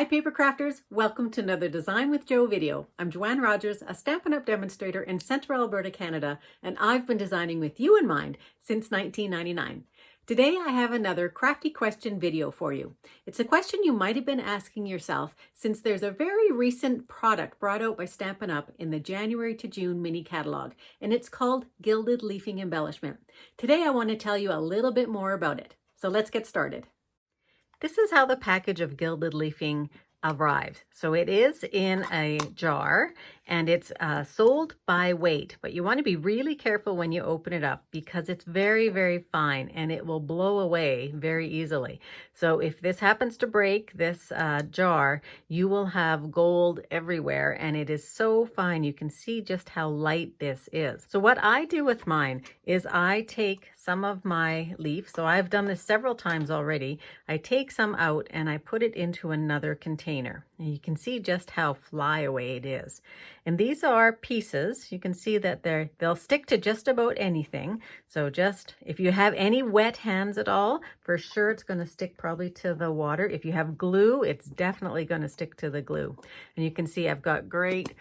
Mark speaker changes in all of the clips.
Speaker 1: Hi Papercrafters, welcome to another Design with Jo video. I'm Joanne Rogers, a Stampin' Up! Demonstrator in Central Alberta, Canada, and I've been designing with you in mind since 1999. Today I have another crafty question video for you. It's a question you might have been asking yourself since there's a very recent product brought out by Stampin' Up! In the January to June mini catalog, and it's called Gilded Leafing Embellishment. Today I want to tell you a little bit more about it. So let's get started. This is how the package of Gilded Leafing arrived. So it is in a jar and it's sold by weight, but you want to be really careful when you open it up because it's very, very fine and it will blow away very easily. So if this happens to break, this jar, you will have gold everywhere and it is so fine. You can see just how light this is. So what I do with mine is I take some of my leaf, so I've done this several times already. I take some out and I put it into another container. And you can see just how flyaway it is. And these are pieces. You can see that they'll stick to just about anything. So just if you have any wet hands at all, for sure it's going to stick probably to the water. If you have glue, it's definitely going to stick to the glue. And you can see I've got great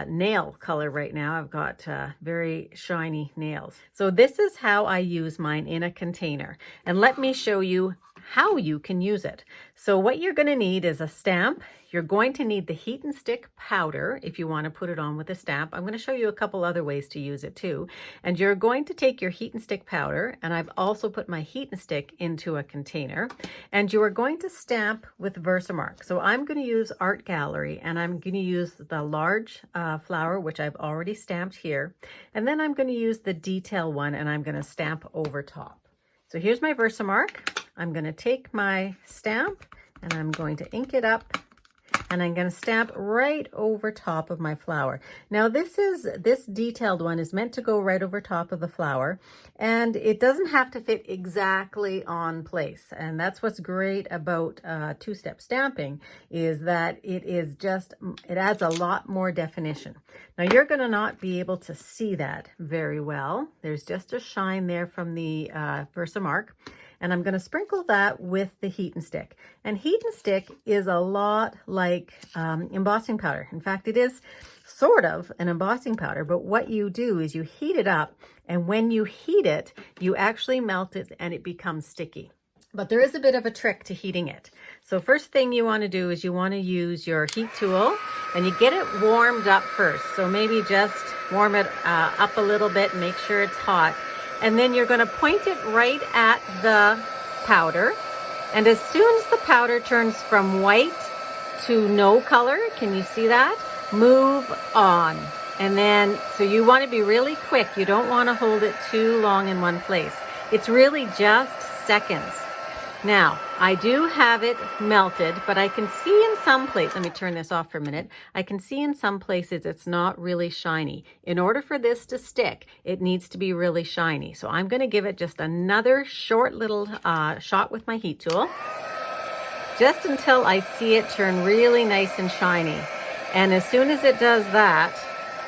Speaker 1: nail color right now. I've got very shiny nails. So this is how I use mine in a container. And let me show you how you can use it. So what you're going to need is a stamp. You're going to need the heat and stick powder if you want to put it on with a stamp. I'm going to show you a couple other ways to use it too. And you're going to take your heat and stick powder, and I've also put my heat and stick into a container, and you are going to stamp with Versamark. So I'm going to use Art Gallery, and I'm going to use the large flower, which I've already stamped here. And then I'm going to use the detail one, and I'm going to stamp over top. So here's my Versamark. I'm going to take my stamp and I'm going to ink it up and I'm going to stamp right over top of my flower. Now this detailed one is meant to go right over top of the flower, and it doesn't have to fit exactly on place. And that's what's great about two-step stamping, is that it adds a lot more definition. Now you're going to not be able to see that very well. There's just a shine there from the Versamark. And I'm going to sprinkle that with the heat and stick. And heat and stick is a lot like embossing powder. In fact, it is sort of an embossing powder, but what you do is you heat it up, and when you heat it, you actually melt it and it becomes sticky. But there is a bit of a trick to heating it. So first thing you want to do is you want to use your heat tool, and you get it warmed up first. So maybe just warm it up a little bit and make sure it's hot. And then you're going to point it right at the powder. And as soon as the powder turns from white to no color, can you see that? Move on. And then, so you want to be really quick. You don't want to hold it too long in one place. It's really just seconds. Now, I do have it melted, but I can see in some places, let me turn this off for a minute. I can see in some places it's not really shiny. In order for this to stick, it needs to be really shiny. So I'm going to give it just another short little shot with my heat tool, just until I see it turn really nice and shiny. And as soon as it does that,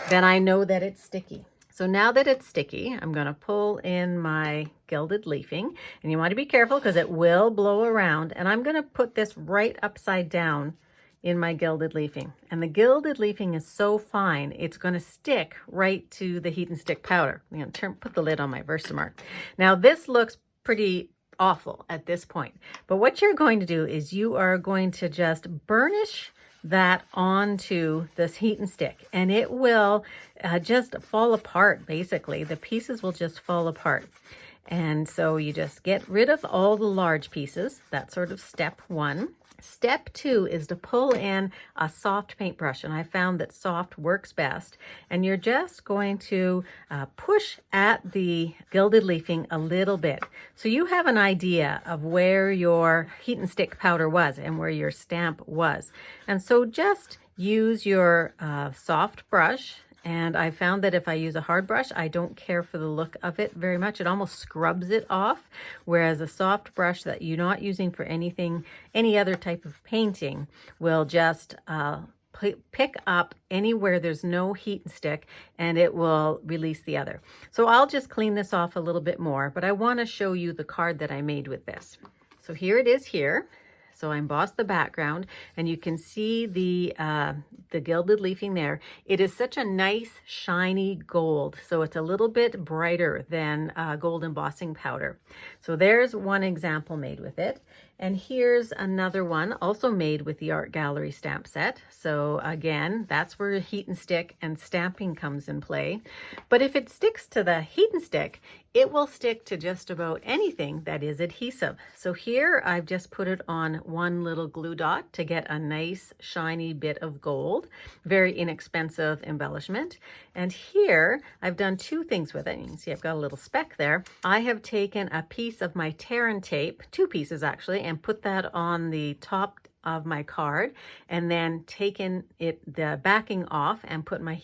Speaker 1: then I know that it's sticky. So now that it's sticky, I'm going to pull in my gilded leafing, and you want to be careful because it will blow around, and I'm going to put this right upside down in my gilded leafing. And the gilded leafing is so fine, it's going to stick right to the heat and stick powder. I'm going to put the lid on my Versamark. Now this looks pretty awful at this point, but what you're going to do is you are going to just burnish that onto this heat and stick, and it will just fall apart. Basically, the pieces will just fall apart. And so you just get rid of all the large pieces. That's sort of step one. Step two is to pull in a soft paintbrush, and I found that soft works best. And you're just going to push at the gilded leafing a little bit, so you have an idea of where your heat and stick powder was and where your stamp was. And so just use your soft brush. And I found that if I use a hard brush, I don't care for the look of it very much. It almost scrubs it off. Whereas a soft brush that you're not using for anything, any other type of painting, will just pick up anywhere there's no heat and stick, and it will release the other. So I'll just clean this off a little bit more, but I want to show you the card that I made with this. So here it is here. So I embossed the background, and you can see the gilded leafing there. It is such a nice shiny gold, so it's a little bit brighter than gold embossing powder. So there's one example made with it. And here's another one also made with the Art Gallery stamp set. So again, that's where heat and stick and stamping comes in play. But if it sticks to the heat and stick, it will stick to just about anything that is adhesive. So here I've just put it on one little glue dot to get a nice shiny bit of gold, very inexpensive embellishment. And here I've done two things with it. You can see I've got a little speck there. I have taken a piece of my Terran tape, two pieces actually, and put that on the top of my card, and then taken the backing off and put my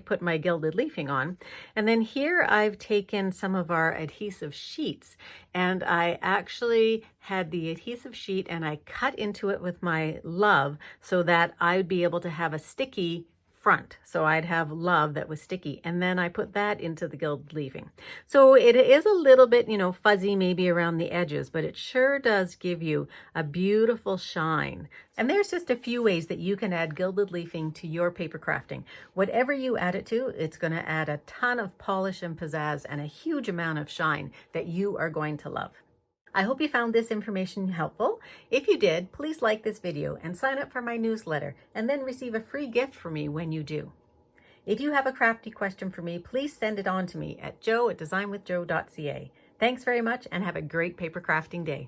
Speaker 1: put my gilded leafing on. And then here I've taken some of our adhesive sheets, and I actually had the adhesive sheet and I cut into it with my love so that I'd be able to have a sticky front. So I'd have love that was sticky, and then I put that into the gilded leafing. So it is a little bit, fuzzy maybe around the edges, but it sure does give you a beautiful shine. And there's just a few ways that you can add gilded leafing to your paper crafting. Whatever you add it to, it's going to add a ton of polish and pizzazz and a huge amount of shine that you are going to love. I hope you found this information helpful. If you did, please like this video and sign up for my newsletter, and then receive a free gift from me when you do. If you have a crafty question for me, please send it on to me at joe@designwithjoe.ca. Thanks very much, and have a great paper crafting day.